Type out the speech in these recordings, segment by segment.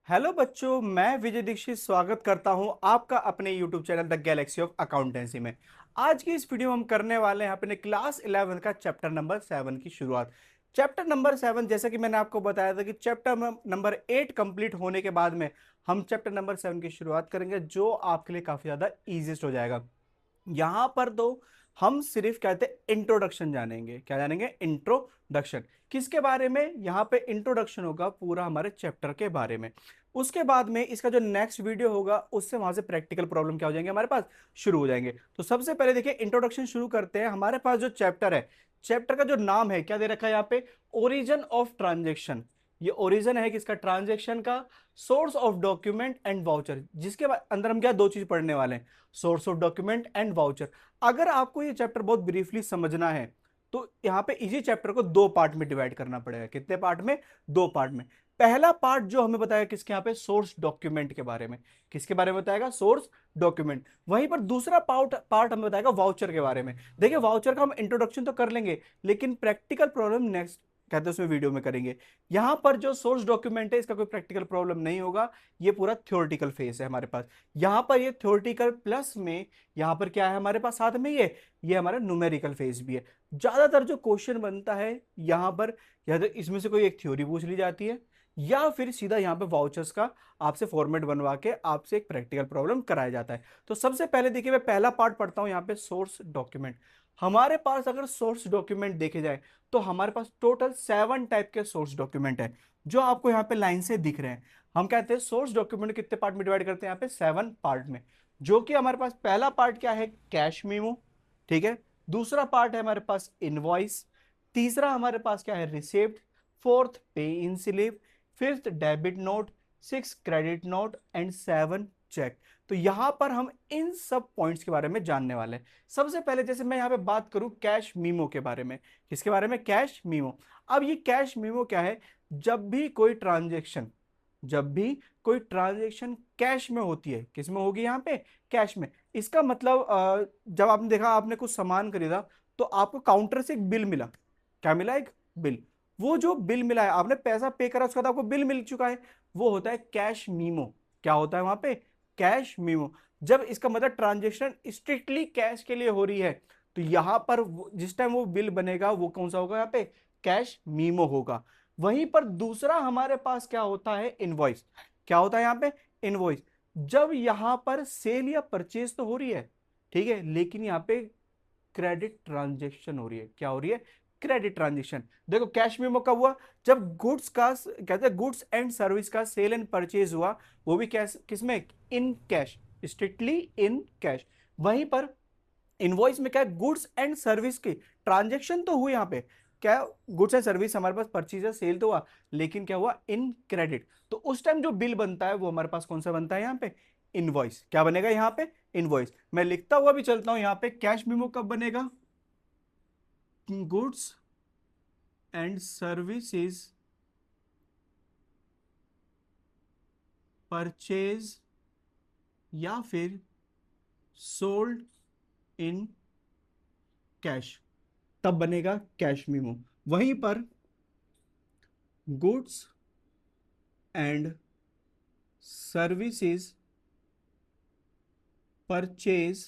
Hello बच्चों, मैं विजय दीक्षित स्वागत करता हूं आपका अपने YouTube channel the Galaxy of accountancy में। आज की इस वीडियो में हम करने वाले हैं अपने क्लास 11 का चैप्टर नंबर 7 की शुरुआत। चैप्टर नंबर 7, जैसा कि मैंने आपको बताया था कि चैप्टर नंबर 8 कंप्लीट होने के बाद में हम चैप्टर नंबर 7 की शुरुआत करेंगे, जो आपके लिए काफी ज्यादा इजीस्ट हो जाएगा। यहां पर तो हम सिर्फ कहते हैं इंट्रोडक्शन जानेंगे। क्या जानेंगे? इंट्रोडक्शन। किसके बारे में? यहाँ पे इंट्रोडक्शन होगा पूरा हमारे चैप्टर के बारे में। उसके बाद में इसका जो नेक्स्ट वीडियो होगा उससे वहां से प्रैक्टिकल प्रॉब्लम क्या हो जाएंगे हमारे पास, शुरू हो जाएंगे। तो सबसे पहले देखिए इंट्रोडक्शन शुरू करते हैं। हमारे पास जो चैप्टर है, चैप्टर का जो नाम है क्या दे रखा है यहाँ पे? Origin of transaction. ये ओरिजिन है किसका? ट्रांजेक्शन का। Source of document and voucher, जिसके अंदर हम क्या दो चीज पढ़ने वाले हैं, source of document and voucher. अगर आपको ये चैप्टर बहुत ब्रीफली समझना है तो यहाँ पे इसी चैप्टर को दो पार्ट में डिवाइड करना पड़ेगा। कितने पार्ट में? दो पार्ट में। पहला पार्ट जो हमें बताया किसके यहाँ पे, सोर्स डॉक्यूमेंट के बारे में। किसके बारे में बताएगा? Source document. वहीं पर दूसरा पार्ट पार्ट हमें बताएगा वाउचर के बारे में। देखिए वाउचर का हम इंट्रोडक्शन तो कर लेंगे, लेकिन प्रैक्टिकल प्रॉब्लम नेक्स्ट कहते हैं उसमें वीडियो में करेंगे। यहां पर जो सोर्स डॉक्यूमेंट है इसका कोई प्रैक्टिकल प्रॉब्लम नहीं होगा, ये पूरा थ्योरेटिकल फेस है हमारे पास। यहां पर ये थ्योरेटिकल प्लस में यहां पर क्या है हमारे पास साथ में, ये हमारा न्यूमेरिकल फेस भी है। ज्यादातर जो क्वेश्चन बनता है यहां पर, या तो इसमें से कोई एक थ्योरी पूछ ली जाती है, या फिर सीधा यहाँ पे वाउचर्स का आपसे फॉर्मेट बनवा के आपसे एक प्रैक्टिकल प्रॉब्लम कराया जाता है। तो सबसे पहले देखिए मैं पहला पार्ट पढ़ता हूं यहाँ पे, सोर्स डॉक्यूमेंट। हमारे पास अगर सोर्स डॉक्यूमेंट देखे जाए तो हमारे पास टोटल 7 टाइप के सोर्स डॉक्यूमेंट है, जो आपको यहाँ पे लाइन से दिख रहे हैं। हम कहते हैं सोर्स डॉक्यूमेंट कितने पार्ट में डिवाइड करते हैं? यहाँ पे 7 पार्ट में। जो कि हमारे पास पहला पार्ट क्या है? Cash memo. ठीक है। दूसरा पार्ट है हमारे पास इनवॉइस। तीसरा हमारे पास क्या है? Receipt. Fourth pay in slip. Fifth debit note. Six credit note and 7 cheque. तो यहां पर हम इन सब पॉइंट्स के बारे में जानने वाले हैं। सबसे पहले जैसे मैं यहां पे बात करूं कैश मीमो के बारे में। किसके बारे में? Cash memo. अब ये कैश मीमो क्या है? जब भी कोई ट्रांजेक्शन कैश में होती है, किस में होगी? यहाँ पे कैश में। इसका मतलब जब आपने देखा आपने कुछ सामान खरीदा तो आपको काउंटर से एक बिल मिला। क्या मिला? एक बिल। वो जो बिल मिला है, आपने पैसा पे करा, उसके बाद आपको बिल मिल चुका है, वो होता है कैश मीमो। क्या होता है वहां पे? Cash memo. जब इसका मतलब ट्रांजेक्शन स्ट्रिक्टली कैश के लिए हो रही है, तो यहां पर जिस टाइम वो बिल बनेगा वो कौन सा होगा? यहाँ पे कैश मीमो होगा। वहीं पर दूसरा हमारे पास क्या होता है? इनवॉइस। क्या होता है यहाँ पे? इनवॉइस। जब यहां पर सेल या परचेज तो हो रही है, ठीक है, लेकिन यहाँ पे क्रेडिट ट्रांजेक्शन हो रही है। क्या हो रही है? Credit transaction. देखो कैश मेमो कब हुआ? जब गुड्स का कहते हैं गुड्स एंड सर्विस का सेल एंड परचेज हुआ, वो भी कैश किसमें? In cash, strictly in cash. वहीं पर इनवॉइस में क्या है? गुड्स एंड सर्विस की ट्रांजेक्शन तो हुई यहाँ पे। क्या? गुड्स एंड सर्विस हमारे पास परचेज सेल तो हुआ, लेकिन क्या हुआ? In credit. तो उस टाइम जो बिल बनता है वो हमारे पास कौन सा बनता है? यहाँ पे इनवॉइस। क्या बनेगा यहाँ पे? इनवॉइस। मैं लिखता हुआ भी चलता हूं यहाँ पे, कैश मेमो कब बनेगा? गुड्स एंड सर्विसेज परचेज या फिर सोल्ड इन कैश, तब बनेगा कैश मेमो। वहीं पर गुड्स एंड सर्विसेज परचेज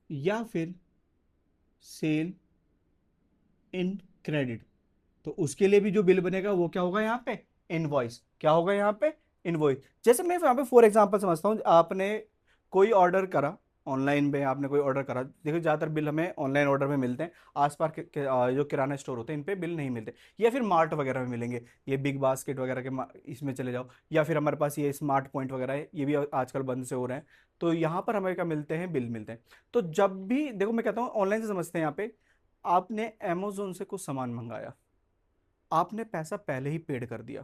या फिर सेल इन क्रेडिट, तो उसके लिए भी जो बिल बनेगा वो क्या होगा? यहाँ पे इनवॉइस। क्या होगा यहाँ पे? इनवॉइस। जैसे मैं यहाँ पे फॉर एग्जांपल समझता हूँ, आपने कोई ऑर्डर करा ऑनलाइन में, आपने कोई ऑर्डर करा। देखो ज्यादातर बिल हमें ऑनलाइन ऑर्डर में मिलते हैं। आसपास जो किराना स्टोर होते हैं इन पे बिल नहीं मिलते, या फिर मार्ट वगैरह में मिलेंगे। ये बिग बास्केट वगैरह के इसमें चले जाओ, या फिर हमारे पास ये स्मार्ट पॉइंट वगैरह है, ये भी आजकल बंद से हो रहे हैं। तो यहाँ पर हमें क्या मिलते हैं? बिल मिलते हैं। तो जब भी देखो मैं कहता हूँ ऑनलाइन से समझते हैं। यहाँ पे आपने अमेजोन से कुछ सामान मंगाया, आपने पैसा पहले ही पेड कर दिया।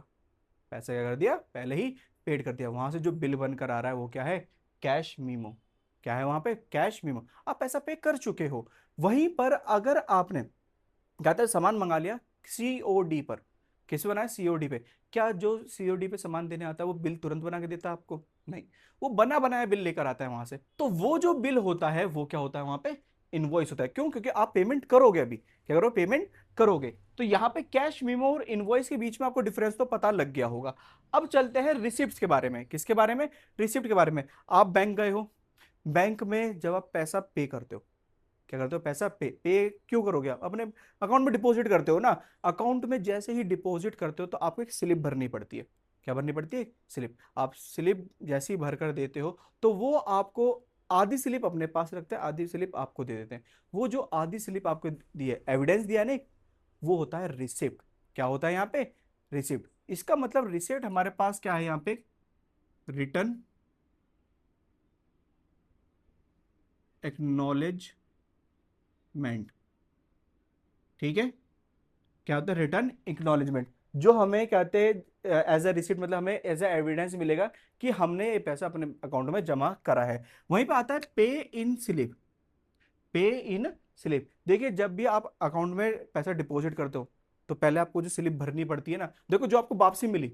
पैसा क्या कर दिया? पहले ही पेड कर दिया। वहां से जो बिल बनकर आ रहा है वो क्या है? Cash memo. क्या है वहां पे? Cash memo. आप पैसा पे कर चुके हो। वहीं पर अगर आपने कहते हैं सामान मंगा लिया सीओडी पर, किस बनाया? सीओडी पे। क्या जो सीओडी पे सामान देने आता है वो बिल तुरंत बना के देता है आपको? नहीं, वो बना बनाया बिल लेकर आता है वहां से। तो वो जो बिल होता है वो क्या होता है? वहां पे इनवॉइस होता है। क्यों? क्योंकि आप पेमेंट करोगे, अभी क्या करो? पेमेंट करोगे। तो यहाँ पे कैश मेमो और इनवॉइस के बीच में आपको डिफरेंस तो पता लग गया होगा। अब चलते हैं रिसिप्ट्स के बारे में। किसके बारे में? रिसिप्ट के बारे में। आप बैंक गए हो, बैंक में जब आप पैसा पे करते हो, क्या करते हो? पैसा पे क्यों करोगे? आप अपने अकाउंट में डिपॉजिट करते हो ना। अकाउंट में जैसे ही डिपॉजिट करते हो तो आपको एक स्लिप भरनी पड़ती है। क्या भरनी पड़ती है? स्लिप। आप स्लिप जैसे ही भर कर देते हो तो वो आपको आधी स्लिप अपने पास रखते हैं, आधी स्लिप आपको दे देते हैं। वो जो आधी स्लिप आपको दी है, एविडेंस दिया नहीं, वो होता है रिसिप्ट। क्या होता है यहाँ पे? रिसिप्ट। इसका मतलब रिसिप्ट हमारे पास क्या है यहाँ पे? Return acknowledgement. ठीक है। क्या होता है? Return acknowledgement. जो हमें कहते हैं एज अ रिसिप्ट, मतलब हमें एज अ एविडेंस मिलेगा कि हमने ये पैसा अपने अकाउंट में जमा करा है। वहीं पे आता है पे इन स्लिप। पे इन स्लिप, देखिए जब भी आप अकाउंट में पैसा डिपॉजिट करते हो तो पहले आपको जो स्लिप भरनी पड़ती है ना, देखो जो आपको वापसी मिली,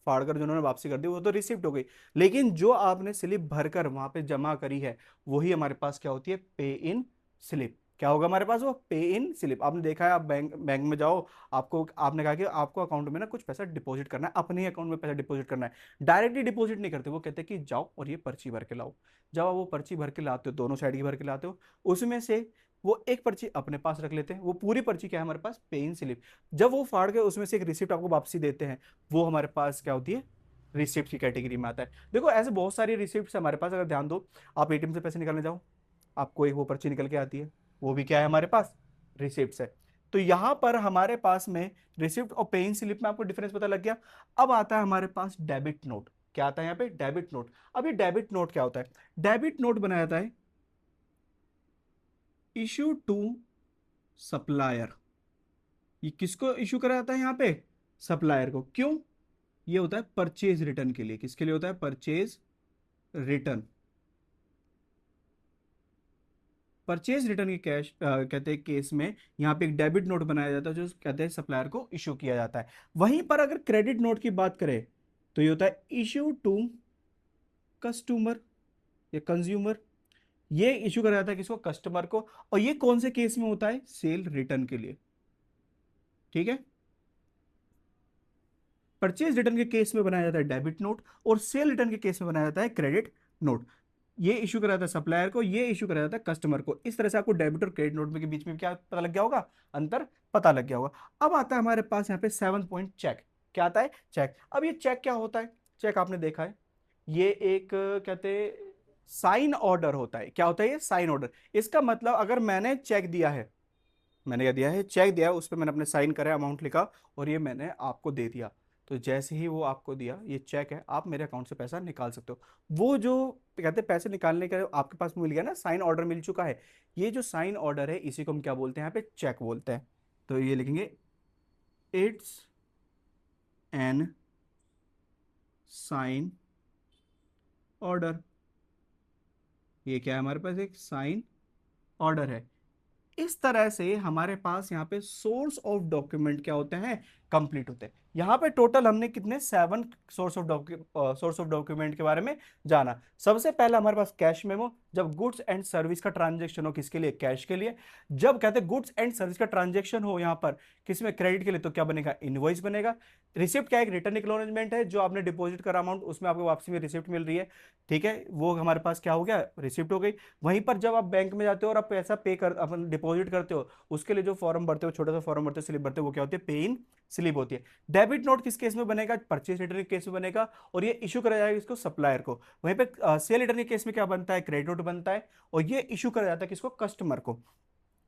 फाड़ कर जो उन्होंने वापसी कर दी वो तो रिसिप्ट हो गई, लेकिन जो आपने स्लिप भरकर वहां पे जमा करी है वही हमारे पास क्या होती है? पे इन स्लिप। क्या होगा हमारे पास? वो पे इन स्लिप। आपने देखा है, आप बैंक बैंक में जाओ, आपको आपने कहा कि आपको अकाउंट में ना कुछ पैसा डिपॉजिट करना है, अपने ही अकाउंट में पैसा डिपॉजिट करना है। डायरेक्टली डिपॉजिट नहीं करते, वो कहते हैं कि जाओ और ये पर्ची भर के लाओ। जब आप वो पर्ची भर के लाते हो, दोनों साइड की भर के लाते हो, उसमें से वो एक पर्ची अपने पास रख लेते हैं। वो पूरी पर्ची क्या है हमारे पास? पे इन स्लिप। जब वो फाड़ के उसमें से एक रिसिप्ट आपको वापसी देते हैं, वो हमारे पास क्या होती है? रिसिप्ट की कैटेगरी में आता है। देखो ऐसे बहुत सारी रिसिप्ट हमारे पास, अगर ध्यान दो, आप एटीएम से पैसे निकालने जाओ, आपको एक वो पर्ची निकल के आती है, वो भी क्या है हमारे पास? रिसिप्ट है। तो यहां पर हमारे पास में रिसिप्ट और पेइंग स्लिप में आपको डिफरेंस पता लग गया। अब आता है हमारे पास डेबिट नोट। क्या आता है यहाँ पे? Debit note. अब ये डेबिट नोट क्या होता है? डेबिट नोट बनाया जाता है इशू टू सप्लायर। ये किसको इशू करा जाता है यहाँ पे? सप्लायर को। क्यों? ये होता है परचेज रिटर्न के लिए। किसके लिए होता है? Purchase return. परचेज रिटर्न के कैश कहते हैं केस में यहाँ पे एक डेबिट नोट बनाया जाता है जो कहते हैं सप्लायर को इशू किया जाता है। वहीं पर अगर क्रेडिट नोट की बात करें तो ये होता है इशू टू कस्टमर या कंज्यूमर। ये इशू करा जाता है किसको? कस्टमर को। और ये कौन से केस में होता है? सेल रिटर्न के लिए। ठीक है। परचेज रिटर्न के केस में बनाया जाता है डेबिट नोट, और सेल रिटर्न के केस में बनाया जाता है क्रेडिट नोट। ये इशू करा जाता है सप्लायर को, ये इशू करा जाता है कस्टमर को। इस तरह से आपको डेबिट और क्रेडिट नोट में के बीच में क्या पता लग गया होगा? अंतर पता लग गया होगा। अब आता है हमारे पास यहाँ पे 7 पॉइंट चेक। क्या आता है? चेक। अब ये चेक क्या होता है? चेक आपने देखा है, ये एक कहते हैं साइन ऑर्डर होता है। क्या होता है ये? Sine order. इसका मतलब अगर मैंने चेक दिया है, मैंने क्या दिया है? चेक दिया है, उस पर मैंने अपने साइन करा, अमाउंट लिखा और ये मैंने आपको दे दिया, तो जैसे ही वो आपको दिया, ये चेक है, आप मेरे अकाउंट से पैसा निकाल सकते हो। वो जो कहते हैं पैसे निकालने का आपके पास मिल गया ना, साइन ऑर्डर मिल चुका है, ये जो साइन ऑर्डर है इसी को हम क्या बोलते हैं? यहाँ पे चेक बोलते हैं। तो ये लिखेंगे इट्स एन साइन ऑर्डर। ये क्या है? हमारे पास एक साइन ऑर्डर है। इस तरह से हमारे पास यहाँ पे सोर्स ऑफ डॉक्यूमेंट क्या होते हैं? कंप्लीट होते हैं। यहाँ पे टोटल हमने कितने? 7 सोर्स ऑफ डॉक्यूमेंट के बारे में जाना। सबसे पहला हमारे पास कैश मेमो, जब गुड्स एंड सर्विस का ट्रांजेक्शन हो, किसके लिए? कैश के लिए। जब कहते हैं गुड्स एंड सर्विस का ट्रांजेक्शन हो यहाँ पर किसमें? क्रेडिट के लिए, तो क्या बनेगा? इनवॉइस बनेगा। रिसिप्ट क्या है? एक रिटर्न एक्नॉलेजमेंट है, जो आपने डिपॉजिट करा अमाउंट उसमें आपको वापसी में रिसिप्ट मिल रही है। ठीक है, वो हमारे पास क्या हो गया? रिसिप्ट हो गई। वहीं पर जब आप बैंक में जाते हो और आप पैसा पे कर अपन डिपॉजिट करते हो, उसके लिए जो फॉर्म भरते हो, छोटा सा फॉर्म भरते हो, स्लिप भरते हो, वो क्या होती है? पे इन स्लिप होती है। डेबिट नोट किस केस में बनेगा? परचेज रिटर्न के केस में बनेगा, और ये इशू करा जाएगा इसको? सप्लायर को। वहीं पे सेल रिटर्न के केस में क्या बनता है? क्रेडिट नोट बनता है, और ये इशू करा जाता है किसको? कस्टमर को।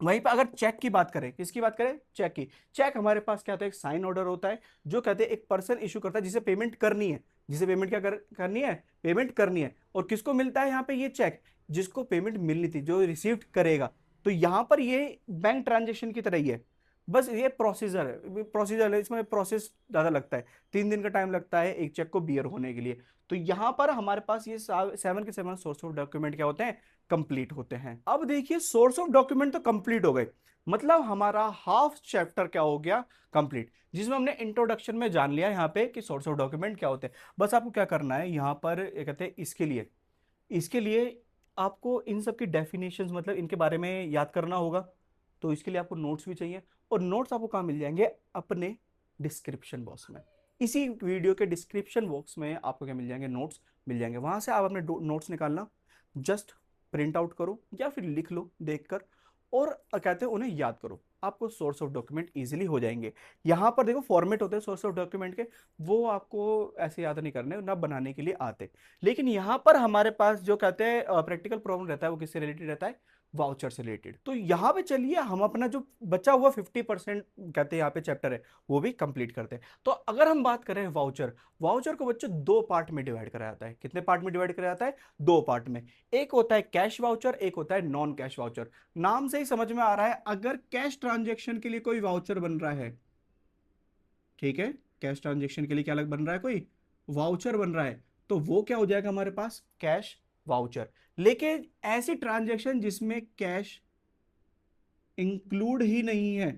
वहीं पर अगर चेक की बात करें, किसकी बात करें? चेक की। चेक हमारे पास क्या होता है? एक साइन ऑर्डर होता है, जो कहते हैं एक पर्सन इशू करता है जिसे पेमेंट करनी है। जिसे पेमेंट क्या करनी है? पेमेंट करनी है। और किसको मिलता है यहाँ पे ये चेक? जिसको पेमेंट मिलनी थी, जो रिसीव करेगा। तो यहां पर ये बैंक ट्रांजेक्शन की तरह ही है, बस ये प्रोसीजर है, प्रोसीजर है, इसमें प्रोसेस ज्यादा लगता है, 3 दिन का टाइम लगता है एक चेक को बियर होने के लिए। तो यहां पर हमारे पास ये 7 के 7 सोर्स ऑफ डॉक्यूमेंट क्या होते हैं? कंप्लीट होते हैं। अब देखिए सोर्स ऑफ डॉक्यूमेंट तो कंप्लीट हो गए, मतलब हमारा हाफ चैप्टर क्या हो गया? कंप्लीट, जिसमें हमने इंट्रोडक्शन में जान लिया यहाँ पे कि सोर्स ऑफ डॉक्यूमेंट क्या होते हैं। बस आपको क्या करना है यहाँ पर, ये कहते हैं इसके लिए आपको इन सब की डेफिनेशंस, मतलब इनके बारे में याद करना होगा। तो इसके लिए आपको नोट्स भी चाहिए, और नोट्स आपको कहाँ मिल जाएंगे? अपने डिस्क्रिप्शन बॉक्स में। इसी वीडियो के डिस्क्रिप्शन बॉक्स में आपको क्या मिल जाएंगे? नोट्स मिल जाएंगे। वहां से आप अपने नोट्स निकालना, जस्ट प्रिंट आउट करो या फिर लिख लो देखकर, और कहते हैं उन्हें याद करो, आपको सोर्स ऑफ डॉक्यूमेंट इजीली हो जाएंगे। यहाँ पर देखो फॉर्मेट होते हैं सोर्स ऑफ डॉक्यूमेंट के, वो आपको ऐसे याद नहीं करने ना बनाने के लिए आते। लेकिन यहाँ पर हमारे पास जो कहते हैं प्रैक्टिकल प्रॉब्लम रहता है, वो किससे रिलेटेड रहता है? वाउचर से रिलेटेड। तो यहाँ पे चलिए हम अपना जो बचा हुआ 50% कहते हैं यहाँ पे चैप्टर है, वो भी कंप्लीट करते हैं। तो अगर हम बात करें वाउचर, वाउचर को बच्चों दो पार्ट में डिवाइड करा जाता है। कितने पार्ट में डिवाइड करा जाता है? दो पार्ट में। एक होता है कैश वाउचर, एक होता है नॉन कैश वाउचर। नाम से ही समझ में आ रहा है, अगर कैश ट्रांजेक्शन के लिए कोई वाउचर बन रहा है, ठीक है, कैश ट्रांजेक्शन के लिए क्या अलग बन रहा है? कोई वाउचर बन रहा है, तो वो क्या हो जाएगा हमारे पास? Cash voucher. लेकिन ऐसी ट्रांजेक्शन जिसमें कैश इंक्लूड ही नहीं है,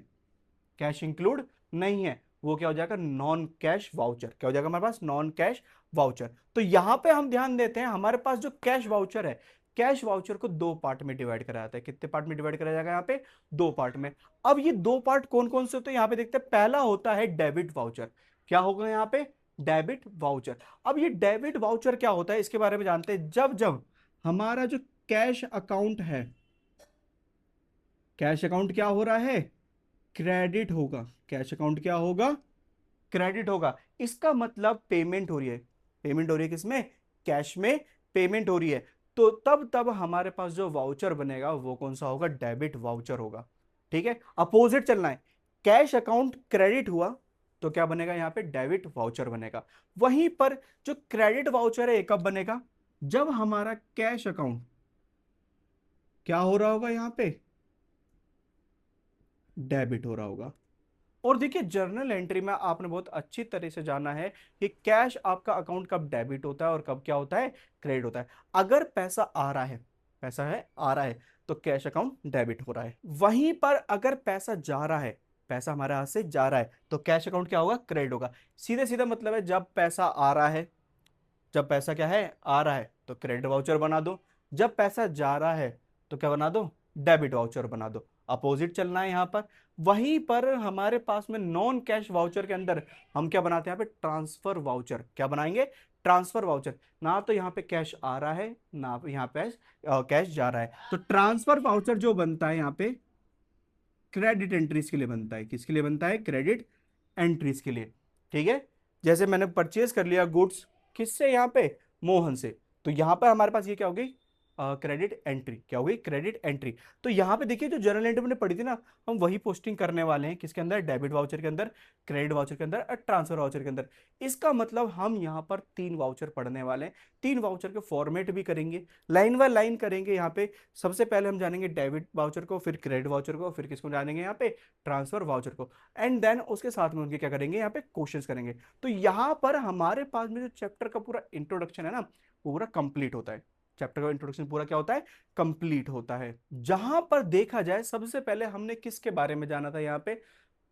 कैश इंक्लूड नहीं है, वो क्या हो जाएगा? Non cash voucher. क्या हो जाएगा हमारे पास? Non cash voucher. तो यहां पे हम ध्यान देते हैं, हमारे पास जो कैश वाउचर है, कैश वाउचर को दो पार्ट में डिवाइड करा जाता है। कितने पार्ट में डिवाइड करा जाएगा यहाँ पे? दो पार्ट में। अब ये दो पार्ट कौन कौन से होते हैं यहाँ पे देखते हैं। पहला होता है डेबिट वाउचर। क्या होगा यहाँ पे? Debit voucher. अब ये डेबिट वाउचर क्या होता है इसके बारे में जानते हैं। जब जब हमारा जो कैश अकाउंट है, कैश अकाउंट क्या हो रहा है? क्रेडिट होगा। कैश अकाउंट क्या होगा? क्रेडिट होगा। इसका मतलब पेमेंट हो रही है। पेमेंट हो रही है किसमें? कैश में पेमेंट हो रही है। तो तब तब हमारे पास जो वाउचर बनेगा वो कौन सा होगा? डेबिट वाउचर होगा। ठीक है, अपोजिट चलना है। कैश अकाउंट क्रेडिट हुआ तो क्या बनेगा यहाँ पे? डेबिट वाउचर बनेगा। वहीं पर जो क्रेडिट वाउचर है कब बनेगा? जब हमारा कैश अकाउंट क्या हो रहा होगा? यहाँ पे डेबिट हो रहा होगा। और देखिए जर्नल एंट्री में आपने बहुत अच्छी तरह से जाना है कि कैश आपका अकाउंट कब डेबिट होता है और कब क्या होता है? क्रेडिट होता है। अगर पैसा आ रहा है, पैसा है आ रहा है, तो कैश अकाउंट डेबिट हो रहा है। वहीं पर अगर पैसा जा रहा है, पैसा हमारे हाथ से जा रहा है, तो कैश अकाउंट क्या होगा? क्रेडिट होगा। सीधे सीधा मतलब है, जब पैसा आ रहा है, जब पैसा क्या है? आ रहा है, तो क्रेडिट वाउचर बना दो। जब पैसा जा रहा है तो क्या बना दो? डेबिट वाउचर बना दो। अपोजिट चलना है यहाँ पर। वहीं पर हमारे पास में नॉन कैश वाउचर के अंदर हम क्या बनाते हैं? यहाँ पे ट्रांसफर वाउचर। क्या बनाएंगे? Transfer voucher. ना तो यहाँ पे कैश आ रहा है, ना यहाँ पे कैश जा रहा है। तो ट्रांसफर वाउचर जो बनता है यहाँ पे क्रेडिट एंट्रीज के लिए बनता है। किसके लिए बनता है? क्रेडिट एंट्रीज के लिए। ठीक है, जैसे मैंने परचेज कर लिया गुड्स, किससे? यहाँ पे मोहन से, तो यहाँ पर हमारे पास ये क्या हो गई? Credit entry. क्या हो गई? Credit entry. तो यहाँ पे देखिए जो जर्नल एंट्री मैंने पढ़ी थी ना, हम वही पोस्टिंग करने वाले हैं। किसके अंदर? डेबिट वाउचर के अंदर, क्रेडिट वाउचर के अंदर और ट्रांसफर वाउचर के अंदर। इसका मतलब हम यहाँ पर तीन वाउचर पढ़ने वाले हैं। तीन वाउचर के फॉर्मेट भी करेंगे, लाइन बाय लाइन करेंगे। यहाँ पे सबसे पहले हम जानेंगे डेबिट वाउचर को, फिर क्रेडिट वाउचर को, फिर किसको जानेंगे? यहाँ पे ट्रांसफर वाउचर को। एंड देन उसके साथ में उनके क्या करेंगे? यहाँ पे क्वेश्चंस करेंगे। तो यहाँ पर हमारे पास में जो चैप्टर का पूरा इंट्रोडक्शन है ना, वो पूरा कंप्लीट होता है। चैप्टर का इंट्रोडक्शन पूरा क्या होता है? कंप्लीट होता है। जहां पर देखा जाए, सबसे पहले हमने किसके बारे में जाना था? यहाँ पे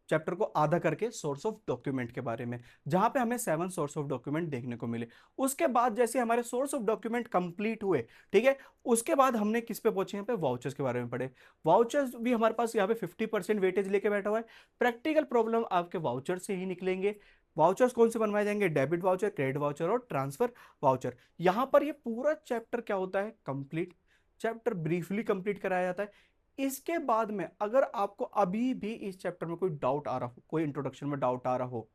चैप्टर को आधा करके सोर्स ऑफ डॉक्यूमेंट के बारे में, जहां पे हमें 7 सोर्स ऑफ डॉक्यूमेंट देखने को मिले। उसके बाद जैसे हमारे सोर्स ऑफ डॉक्यूमेंट कंप्लीट हुए, ठीक है, उसके बाद हमने किस पे पहुंचे? यहाँ पे वाउचर्स के बारे में पढ़े। वाउचर्स भी हमारे पास यहाँ पे 50% वेटेज लेके बैठा हुआ है। प्रैक्टिकल प्रॉब्लम आपके वाउचर से ही निकलेंगे। वाउचर्स कौन से बनवाए जाएंगे? डेबिट वाउचर, क्रेडिट वाउचर और ट्रांसफर वाउचर। यहां पर ये पूरा चैप्टर क्या होता है? कंप्लीट। चैप्टर ब्रीफली कंप्लीट कराया जाता है। इसके बाद में अगर आपको अभी भी इस चैप्टर में कोई डाउट आ रहा हो, कोई इंट्रोडक्शन में डाउट आ रहा हो,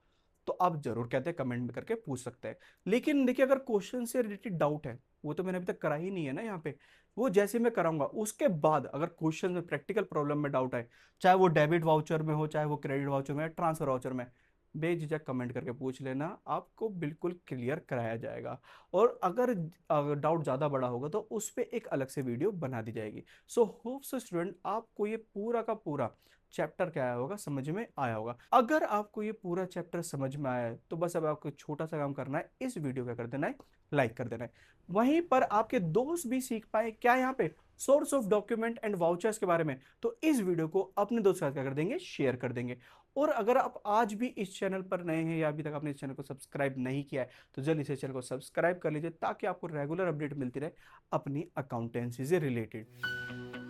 तो आप जरूर कहते हैं, कमेंट में करके पूछ सकते हैं। लेकिन देखिए अगर क्वेश्चन से रिलेटेड डाउट है, वो तो मैंने अभी तक करा ही नहीं है ना यहाँ पे, वो जैसे मैं कराऊंगा उसके बाद अगर क्वेश्चन में प्रैक्टिकल प्रॉब्लम में डाउट है, चाहे वो डेबिट वाउचर में हो, चाहे वो क्रेडिट वाउचर में, ट्रांसफर वाउचर में, बेझिझक कमेंट करके पूछ लेना, आपको बिल्कुल क्लियर कराया जाएगा। और अगर डाउट ज़्यादा बड़ा होगा तो उस पर एक अलग से वीडियो बना दी जाएगी। सो होप सो स्टूडेंट आपको ये पूरा का पूरा चैप्टर क्या आया होगा, समझ में आया होगा। अगर आपको ये पूरा चैप्टर समझ में आया है तो बस अब आपको छोटा सा काम करना है, इस वीडियो का कर देना है लाइक कर देना है। वहीं पर आपके दोस्त भी सीख पाए क्या यहाँ पे source of document and vouchers के बारे में, तो इस वीडियो को अपने दोस्त के साथ क्या कर देंगे? शेयर कर देंगे। और अगर आप आज भी इस चैनल पर नए हैं या अभी तक आपने इस चैनल को सब्सक्राइब नहीं किया है, तो जल्दी से चैनल को सब्सक्राइब कर लीजिए ताकि आपको रेगुलर अपडेट मिलती रहे अपनी अकाउंटेंसी से रिलेटेड।